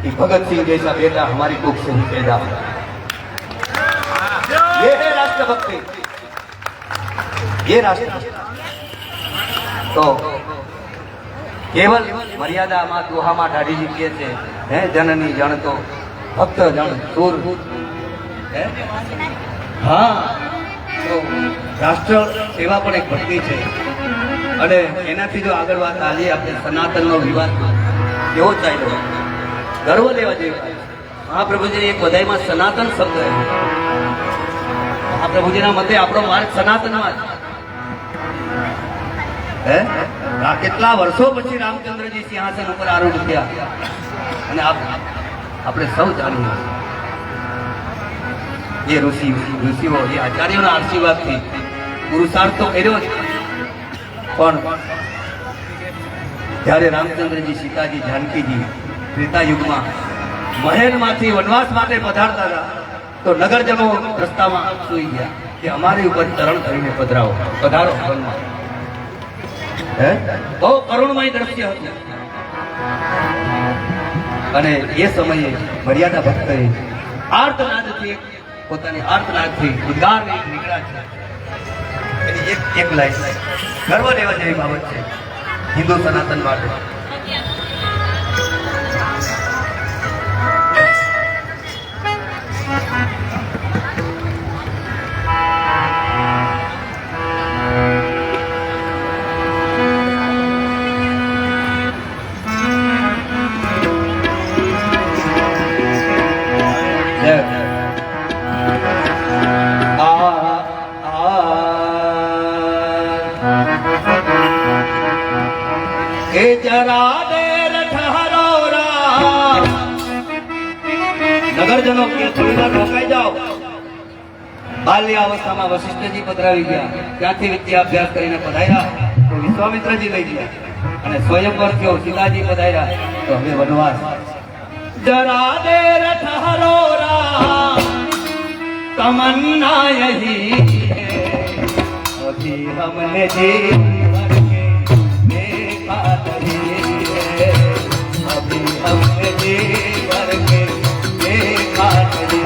कि भगत सिंह जैसा बेटा हमारी कुख से ही पैदा हो। ये है राष्ट्रभक्ति, ये राष्ट्र। तो केवल मर्यादाમાં દોહામાં ઢાઢીજી કહે છે, હે જનની જણ તો ભક્ત જણ સુર, હે હા, તો રાષ્ટ્ર સેવા પણ એક ભક્તિ છે। અને એનાથી જો આગળ વાત આવીએ આપણે સનાતનનો વિવાદ કેવો ચાલ્યો, ગર્વ લેવા જેવી। મહાપ્રભુજી એક બધાઈમાં સનાતન શબ્દ છે। મહાપ્રભુજીના મતે આપણો માર્ગ સનાતનમાં હે। આ કેટલા વર્ષો પછી રામચંદ્રજી સિંહાસન ઉપર આરૂઢ થયા અને આપણે સૌ જાણીએ એ ઋષિઓ એ આચાર્યોના આશીર્વાદથી પુરુષાર્થ તો કર્યો જ, પણ જ્યારે રામચંદ્રજી સીતાજી જાનકીજી ત્રેતા યુગમાં મહેલમાંથી વનવાસ માટે પધારતા હતા તો નગરજનો રસ્તામાં સૂઈ ગયા કે અમારી ઉપર ચરણ કરીને પધરાવો, પધારો વનમાં। બહુ કરુણમય દ્રશ્ય હતું। અને એ સમયે મર્યાદા ભક્તએ આર્તનાદથી પોતાની આર્તનાદથી ઉદ્ગાર નીકળ્યા છે। એની એક લાઈન ગર્વ લેવા જેવી બાબત છે હિન્દુ સનાતન માટે। કે જરા દેર ઠહરો રામ, નગરજનો કે થોડી વાર રોકાઈ જાઓ। બાલ્ય અવસ્થામાં વશિષ્ઠજી પધરાવી ગયા, ત્યાંથી વિદ્યાભ્યાસ કરીને પધાર્યા તો વિશ્વામિત્રજી લઈ ગયા, અને સ્વયંવર થયો સીતાજી પધાર્યા તો હવે વનવાસ। જરા દેર ઠહરો રામ, તમન્ના યહી હૈ, અભી હમને જીવન अभी हमने जीवन के देखा नहीं।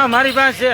મારી પાસે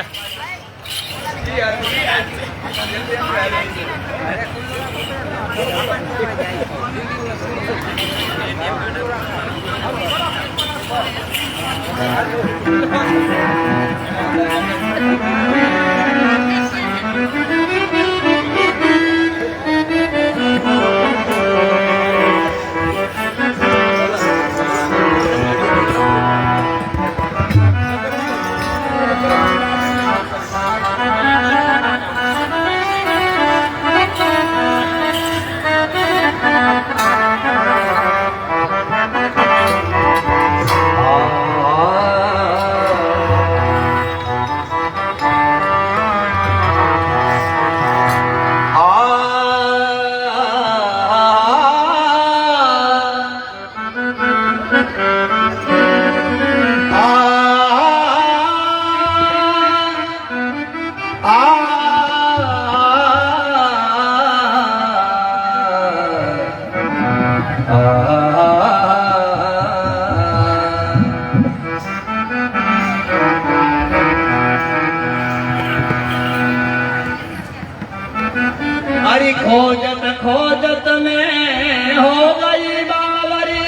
अरे खोजत खोजत में हो गई बावरी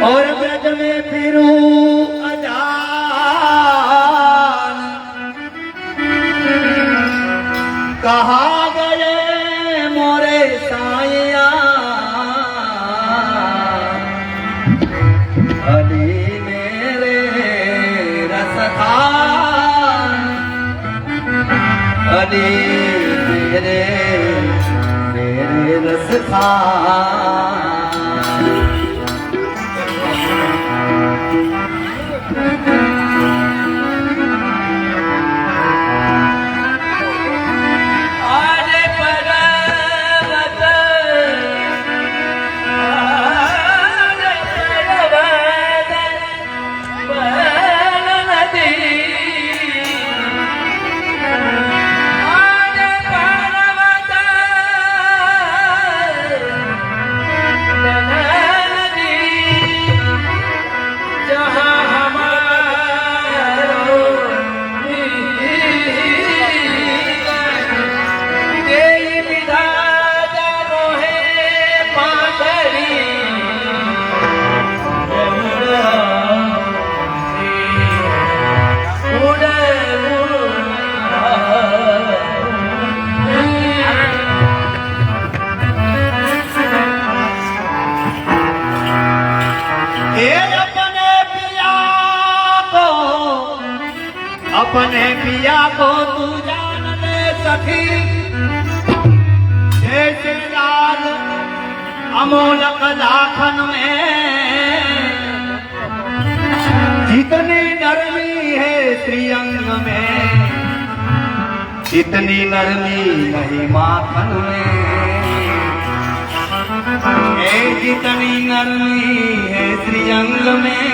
और ब्रज में फिरूं अजान कहा गए मोरे साइया अली मेरे रसखान अली मेरे रसखान अपने पिया को तू जान ले सखी जैसे लाल अमोलक लाखन में जितनी नरमी है श्रीअंग में इतनी नरमी नहीं माखन में जितनी नरमी है श्रीअंग में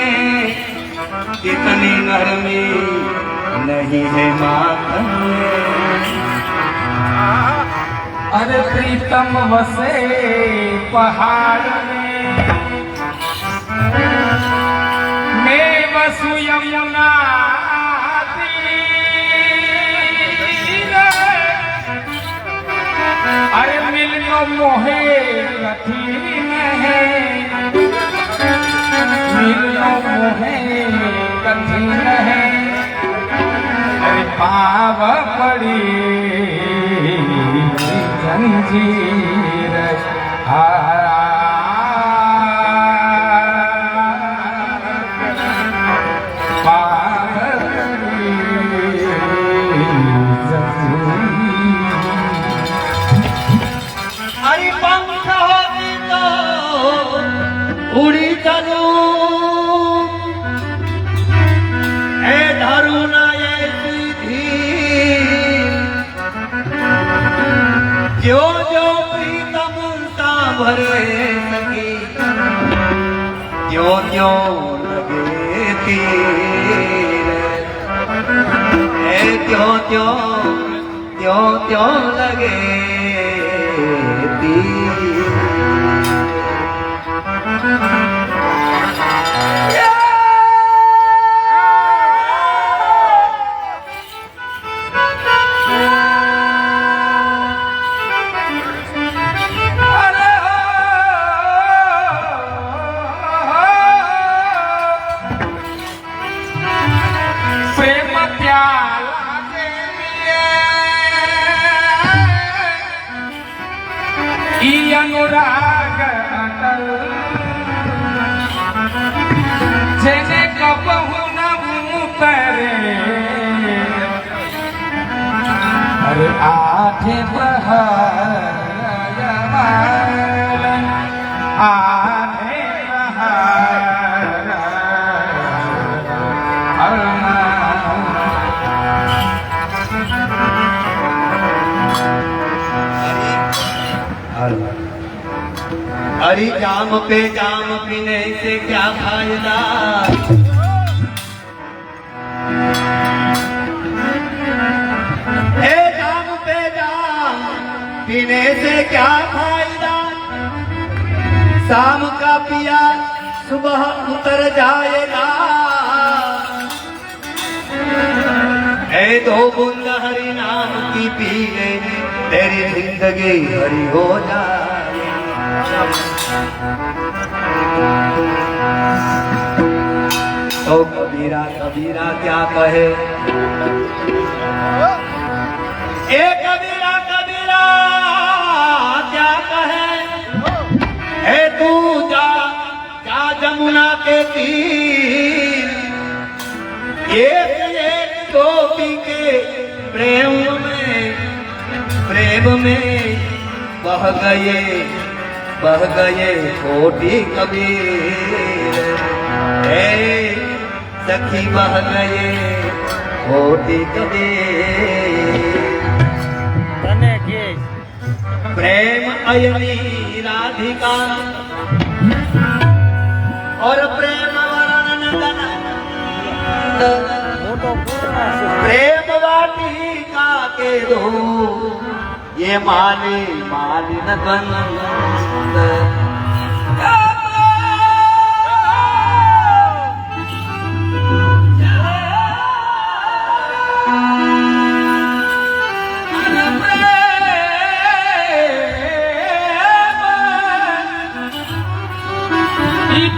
इतनी नरमी नहीं है माखन अरे प्रीतम वसे पहाड़ में मैं वसु यमुना तीर अरे मिलनो मोहे कथी है मिलनो मोहे कथी है पाव पड़ी जंजीर पाव पड़ी अरे पंख होती तो उड़ी चलूं ए धरू ना जो जो प्रीतम भरे सकी क्यों क्यों लगे तीर क्यों क्यों क्यों क्यों लगे तीर ઈ અનુરાગ અટલ જેને કબહુ ન ઉતરે અરે આઠે પ્રહર આઠે अरे जाम पे जाम पीने से क्या फायदा, ए जाम पे जाम पीने से क्या फायदा, शाम का पिया सुबह उतर जाएगा, ए दो बूंद हरि नाम की पी ले तेरी जिंदगी हरी हो जाए। तो कबीरा कबीरा क्या कहे, ए कबीरा कबीरा क्या कहे, ए तू जा जा जमुना के तीर, एक एक टोपी के प्रेम में बह गए कोटि कबीर, हे सखी बह गए कोटि कबीर। प्रेम अयनी राधिका और प्रेम वर्णन प्रेम वाटिका के दो ये माली मालिन गंध,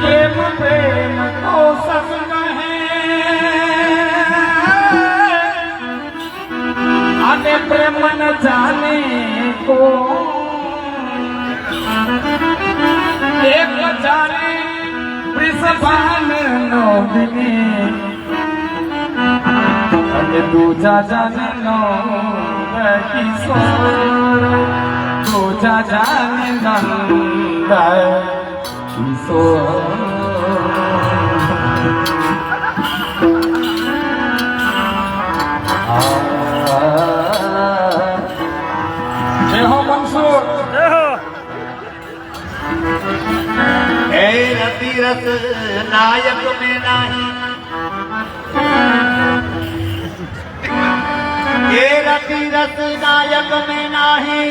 प्रेम प्रेम तो संग है अने प्रेम न जाने को एक जाने वृषभान नोदिनी अने दूजा जाने नो किशोर, दूजा जाने नंद किशोर। जय हो मंसूर, जय हो। हे रति रस नायक में नाही, हे रति रस नायक में नाही,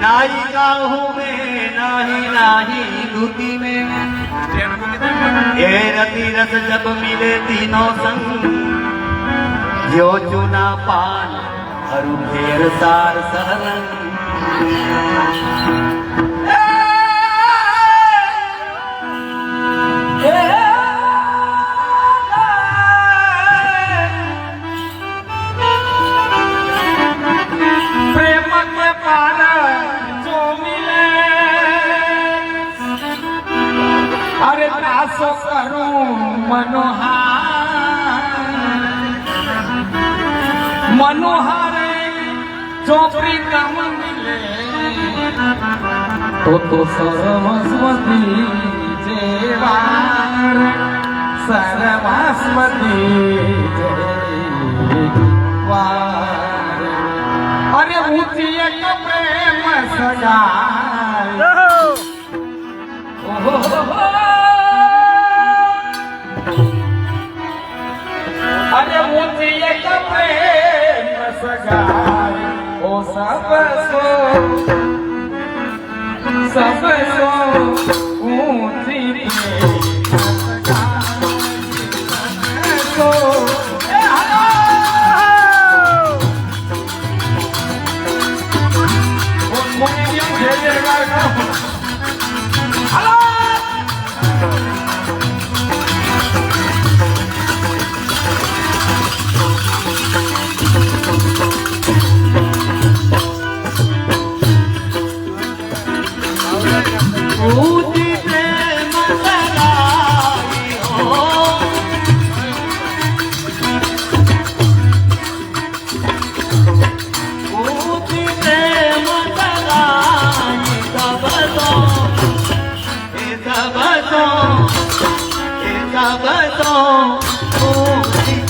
नायिका हूँ मैं नाही नाही दूती में, हे रति रस जब मिले तीनों संग, जो चुना पान हरु फेर सार सहरंग, प्रेम के पार जो मिले अरे दासो करूं मनोहर जो प्रीतम मिले तो सरस्वती जेवार सरस्वती जेवार अरे ऊंची एक प्रेम सगाई अरे ऊंची एक प्रेम सगाई ओ सब सो ऊंची सब तो पूरी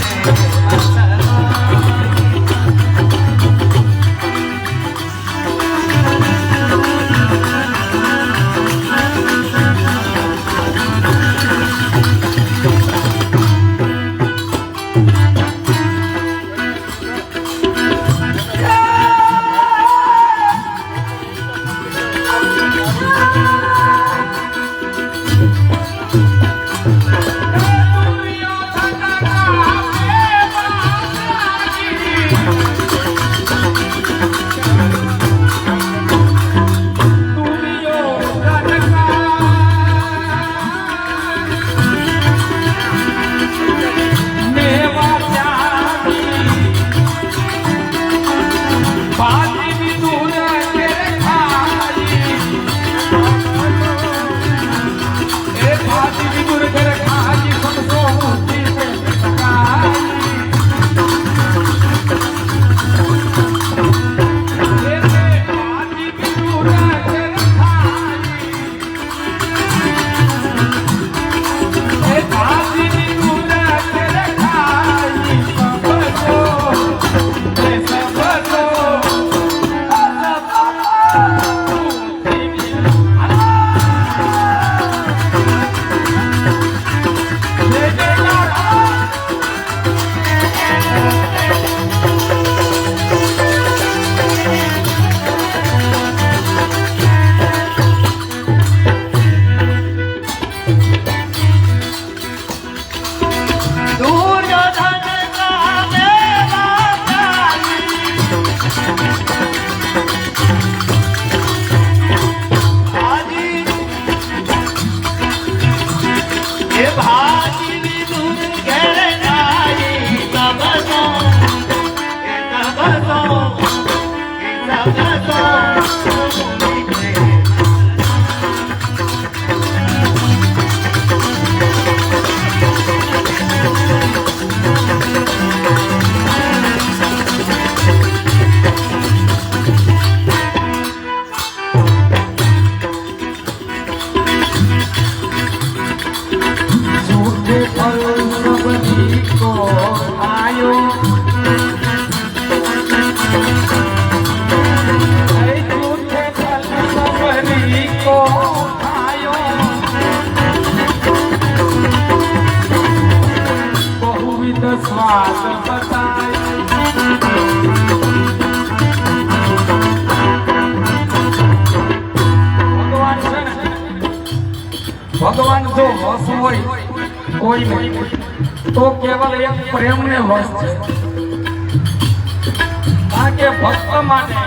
ભગવાન જો વશ હોય કોઈને તો કેવલ એક પ્રેમને વશ છે. કારણ કે ભક્ત માટે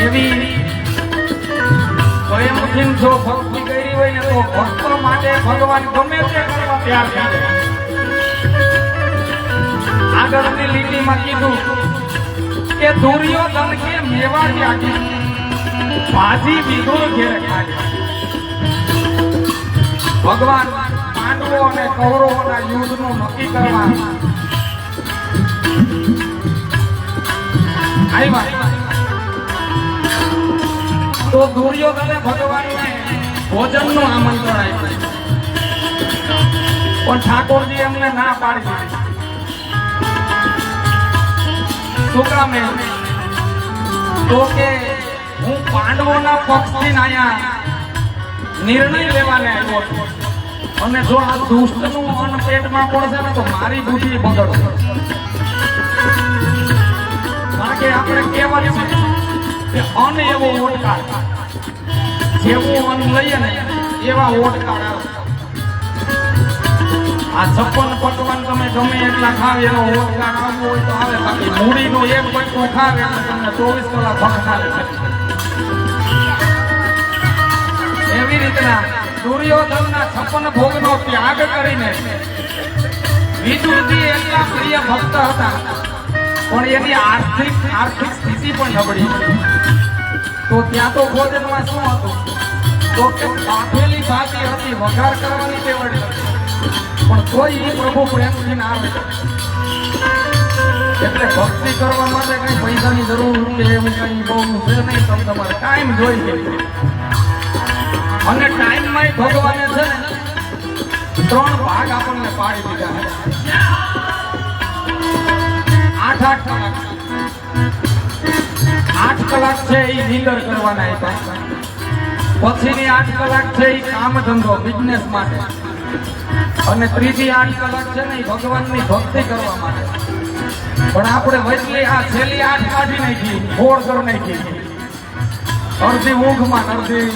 એવી પ્રેમથી જો ભક્તિ કરી હોય ને તો ભક્ત માટે ભગવાન ગમે તે કરવા તૈયાર થઈ જાય. આગળની લીટીમાં કીધું કે દુર્યોધન કે મેવા ત્યાગી ભાજી વિદુર ઘેર ખાલી. ભગવાન પાંડવો અને કૌરવોના યુદ્ધનું નક્કી કરવા આવ્યા તો દુર્યોધને ભગવાનને ભોજનનું આમંત્રણ આપ્યું પણ ઠાકોરજી એમને ના પાડી દીધી. શું કામે? તો કે હું પાંડવોના પક્ષથી અહીંયા નિર્ણય લેવાને આવ્યો છું અને જો આ દુષ્ટનું અન્ન પેટમાં પડશે ને તો મારી બુદ્ધિ બગડશે. કારણ કે આપણે કહેવાય છે કે અન્ન એવો ઓટકાર, જેવું અન્ન લઈએ ને એવા ઓટકાર આવે. આ 56 પકવાન તમે ગમે એટલા ખાવ એનો ઓટકાર આવવો હોય તો આવે, બાકી મૂડીનો એક બટકો ખાવ એટલે તમને 24 કલાક ભખનારે છે. એવી રીતના દુર્યોધનના 56 ભોગનો ત્યાગ કરીને વિદુરજી એટલા પ્રિય ભક્ત હતા પણ એની આર્થિક સ્થિતિ પણ નબળી. તો ત્યાં તો ભોજનમાં શું હતું? તો કે બાફેલી ભાજી હતી, વઘાર કરવાની ટેવડી પણ કોઈ એ પ્રભુ પ્રેમથી ના આવે. એટલે ભક્તિ કરવા માટે કઈ પૈસાની જરૂર કે એમ કઈ બહુ છે નહીં. તમે તમારે ટાઈમ જોઈ લે અને ટાઈમમાં ભગવાને છે ને ત્રણ ભાગ આપણને પાડી દીધા છે. 8 કલાક 8 કલાક છે એ નીંદર કરવાના આપ્યા. પછીની 8 કલાક છે એ કામ ધંધો બિઝનેસ માટે, અને ત્રીજી 8 કલાક છે ને એ ભગવાનની ભક્તિ કરવા માટે. પણ આપણે વચલી આ છેલ્લી 8 કાઢી નાખી, ફોડ કરી નાખી. અડધી ઊંઘમાં, અડધી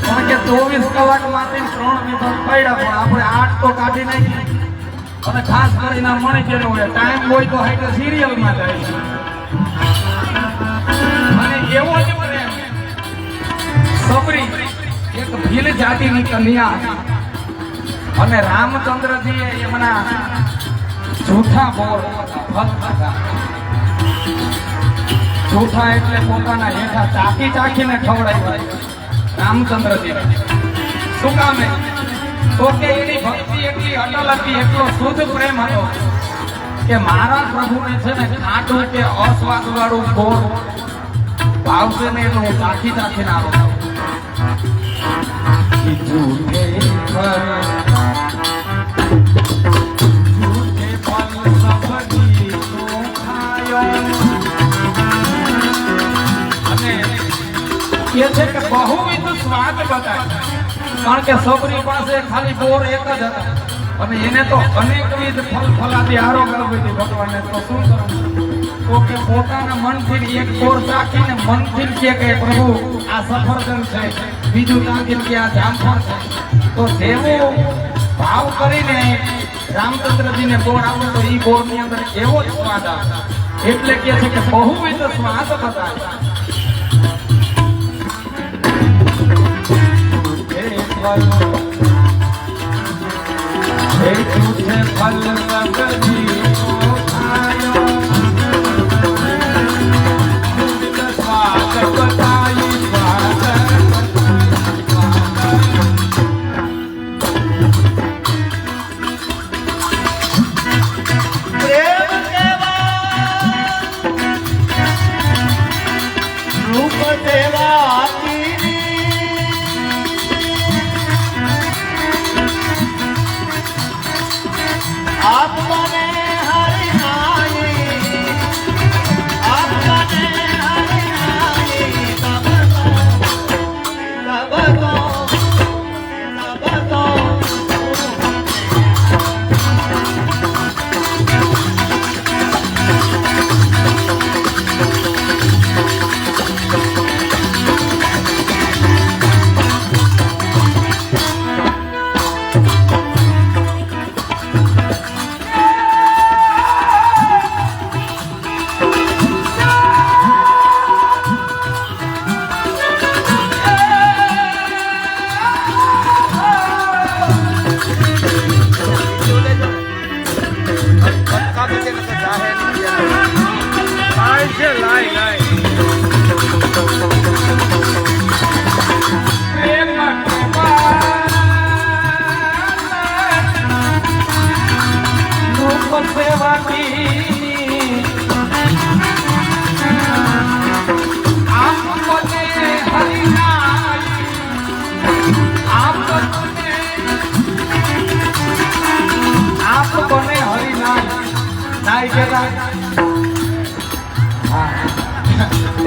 કારણ કે 24 કલાકમાંથી 3 વિભાગ પડ્યા, પણ આપણે 8 તો કાઢી નાખી. અને ખાસ કરીને મણિકેનો હોય ટાઈમ હોય તો હાઈટ સિરિયલમાં જાય છે. અને એવો જ પ્રેમ સબરી એક ભીલ જાતિની કન્યા હતી, અને રામચંદ્રજીએ એમના જૂઠા બોર હતા. જૂઠા એટલે પોતાના હેઠા ચાખી ચાખીને ખવડાવ્યા રામચંદ્રજી. શું કામે? તો કે એની ભક્તિ એટલી અટલ હતી, એટલો શુદ્ધ પ્રેમ હતો કે મારા પ્રભુને છે ને ખાટું કે અસ્વાદ વાળું બોર ભાવશે ને એટલું હું ચાખી ચાખીને આવું. અને એ છે કે બહુવિધ સ્વાદ બતાવે. કારણ કે સબરી પાસે ખાલી બોર એક જ હતા, અને એને તો અનેકવિધ ફલ ફલાદી આરોગ્ય હતી ભગવાને. તો શું કરવું? તો કે પોતાના મનથી એક બોર ચાખીને મનથી કહે કે પ્રભુ આ સફરજન છે, બીજું ચાખીને કે આ જામફળ છે. તો જેવો ભાવ કરીને રામચંદ્રજીને બોર આપો તો એ બોરની અંદર એવો જ સ્વાદ આવે. એટલે કે છે કે બહુવિધ સ્વાદ બતાવે.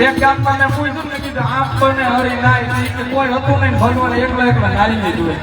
એક ગામમાં મેં પૂછ્યું ને કીધું આપ કોને હરી નાઈ, કોઈ હતું નહીં, ભગવાન એકલા એકલા નાઈ લીધું.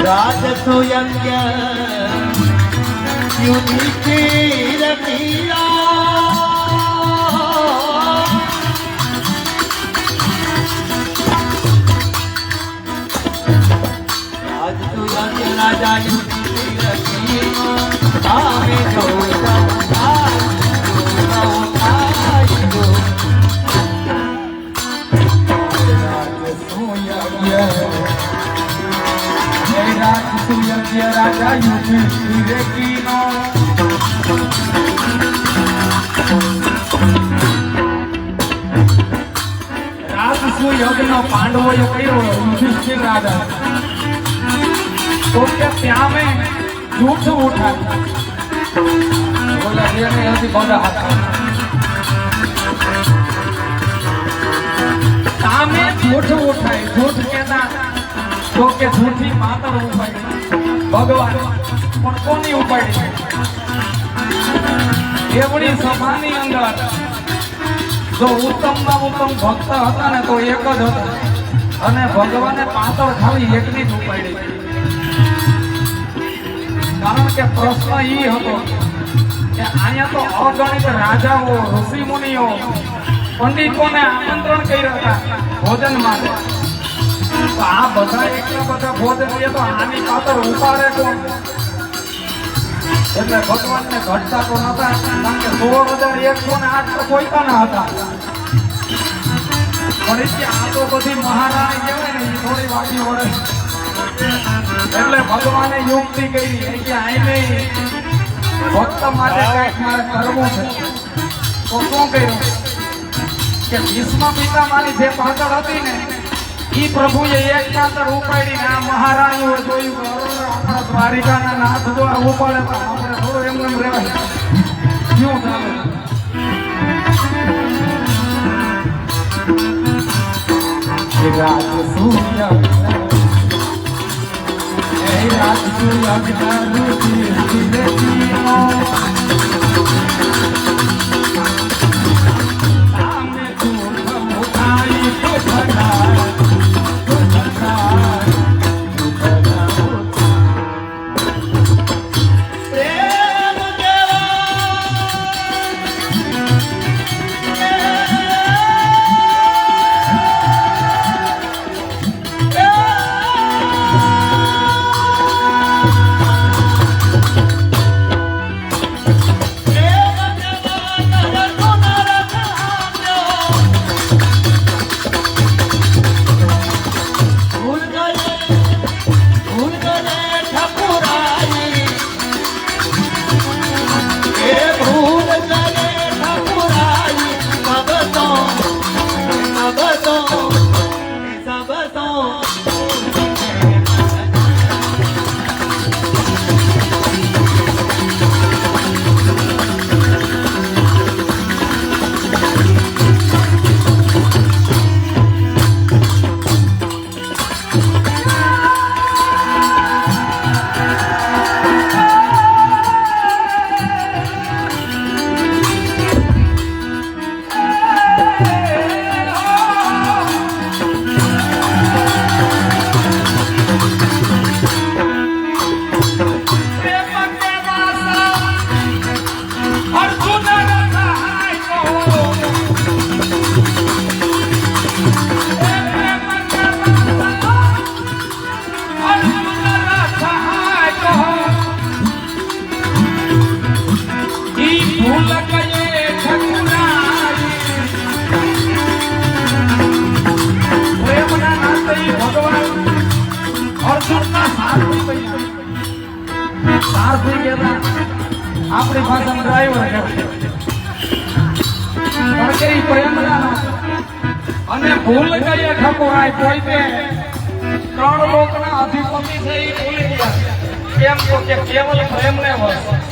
રાજસુયज्ञ યુનિથી રમીરા રાજા આવે જો રાજા યુધિષ્ઠિર કીનો રાજસુ યજ્ઞ પાંડવોએ કર્યો યુધિષ્ઠિર રાજા તો કે ત્યાં મેં જૂઠ ઉઠાવ્યું બોલા જેને હતી બધા હતા સામે જૂઠ ઉઠાય જૂઠ કેતા તો કે જૂઠી માતર ઉપાડી ભગવાન પણ કોની ઉપાડી એવડી સભાની અંદર જો ઉત્તમમાં ઉત્તમ ભક્ત હતા ને તો એક જ હતા અને ભગવાને પાતળ ખાલી એકની જ ઉપાડી કારણ કે પ્રશ્ન એ હતો કે અહીંયા તો અગણિત રાજાઓ ઋષિ મુનિઓ પંડિતોને આમંત્રણ કર્યા હતા ભોજન માટે તો આ બધા એટલા બધા ભોજન એ તો આની પાતળ ઉપાડે કોણ એટલે ભગવાનને ઘટતા તો નતા કારણ કે 16,108 તો પોતાના હતા પણ આ તો બધી મહારાણી કહેવાય ને એ થોડી વાગી વળે એટલે ભગવાને યુક્તિ કરી કે આઈને ભક્ત માટે કંઈક મારે કરવું છે તો શું કર્યું કે ભીષ્મ પિતામાની જે પાતળ હતી ને એ પ્રભુએ એક પાતળ ઉપાડીને આ મહારાણીઓ જોયું આપણા દ્વારિકાના નાથ જો આ ઉપાડે તો આપણે થોડું એમ રહેવાય શું ચાલે રાજસૂય આપણી ભાષામાં ડ્રાઈવર અને ભૂલ કરીએ ઠકોરાય કોઈ તે 3 લોકના અધિપતિ છે એ ભૂલી ગયા કેમ તો કે કેવલ પ્રેમને વસ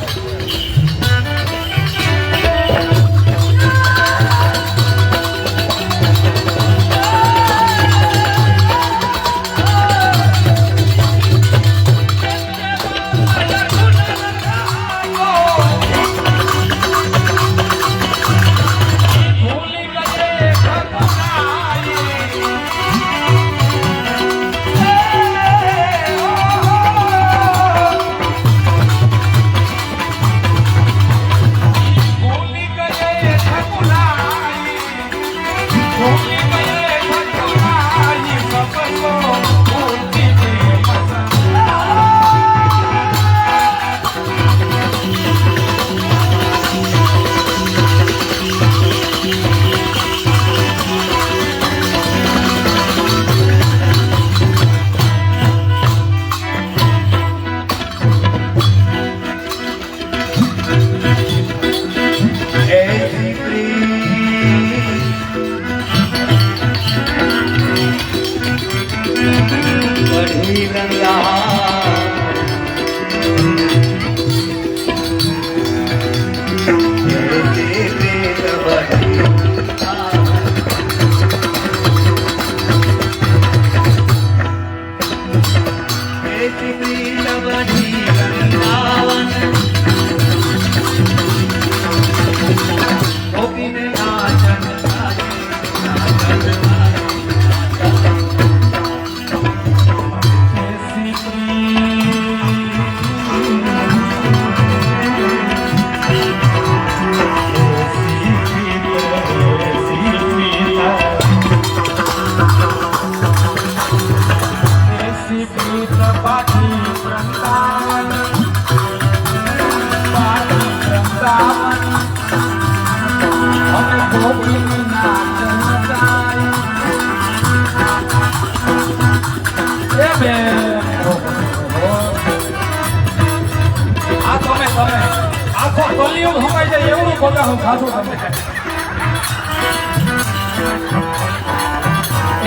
આખો કલિયુગ હમાઈ જાય એવું બધા હું ખાધું તમને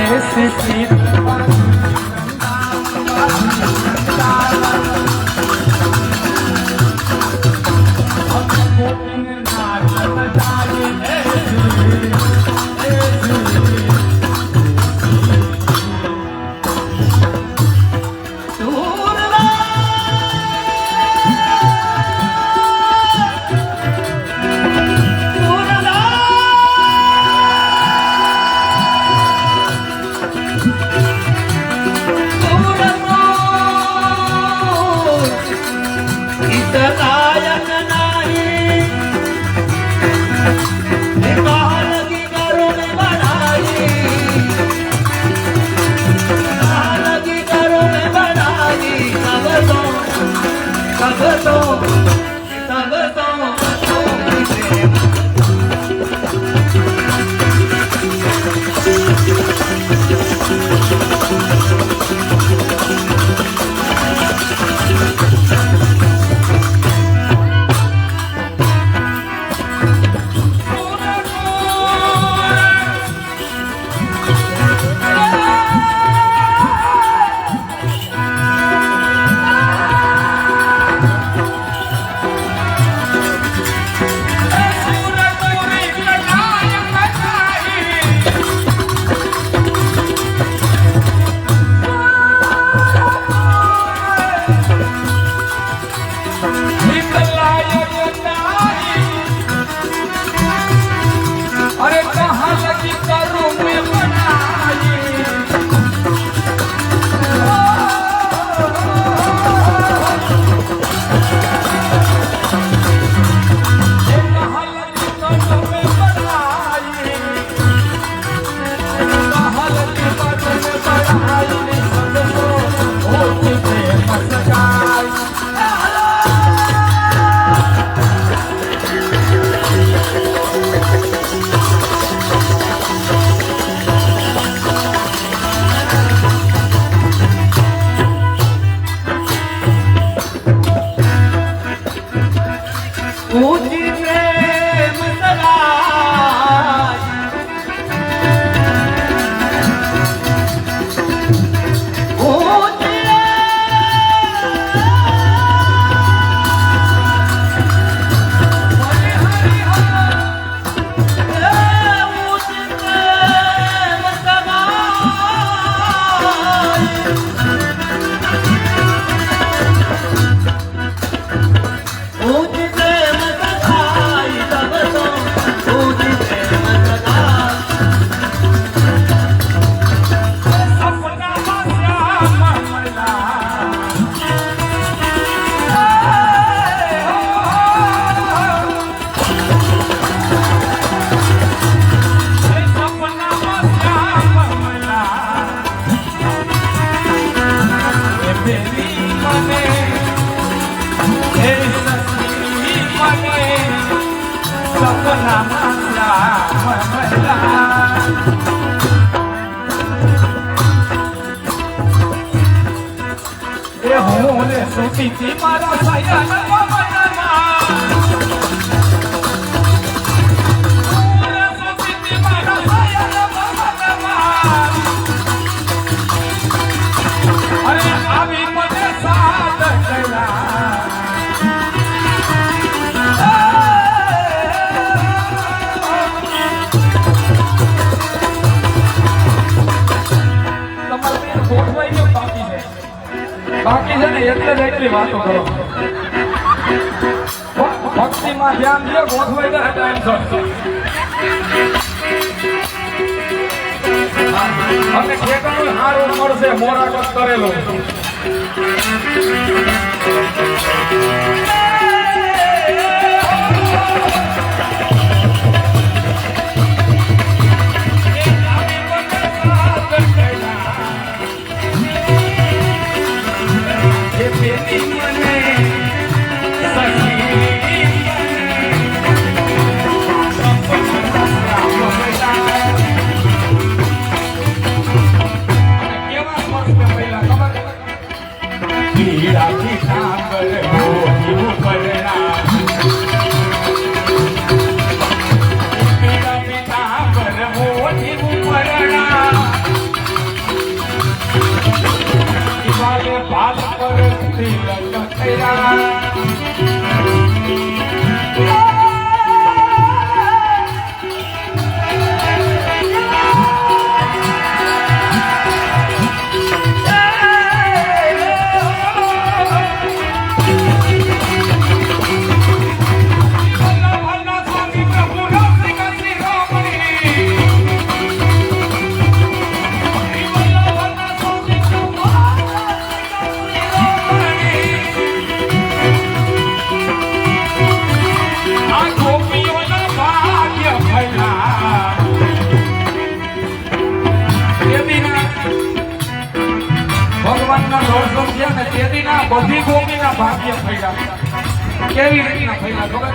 એસે પ્રીત અરે આવી બાકી છે ને એટલે જ એટલી વાતો કરો. ભક્તિમાં ધ્યાન દે, ગોઠવાઈ જાય ટાઈમસર. અને ઠેકાણું સારું મળશે, મોરાકત કરેલો. બધી ગોપીના ભાગ્ય ફર્યા. કેવી રીતના ફર્યા ખબર?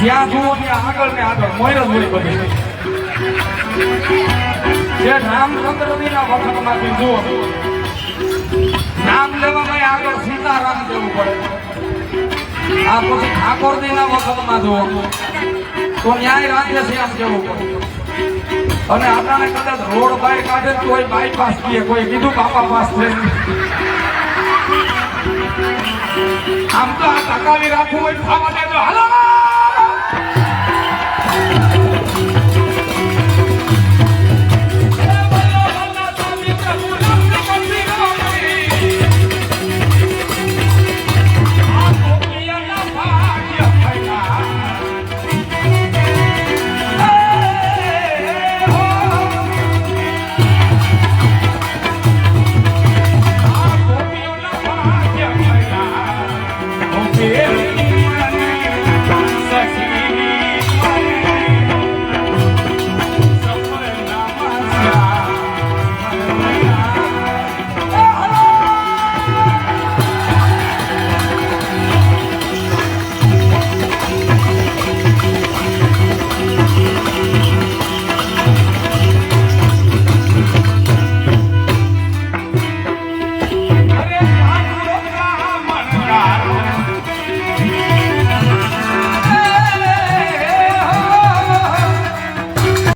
જ્યાં જુઓ ત્યાં આગળ ને આગળ મોર જ હોય બધી. જે રામચંદ્રજીના વખતમાંથી જુઓ, નામ લેવામાં આગળ સીતારામ જવું પડે. આ પછી ઠાકોરજીના વખતમાં જુઓ તો ન્યાય રાજ્ય શ્યામ જવું પડે. અને આપણાને કદાચ રોડ બાય કાઢે તો કોઈ બાયપાસ કીએ, કોઈ કીધું બાપા પાસ છે. આમ તો આ ટકાવી રાખવું હોય ખાવા દેજો હાલો.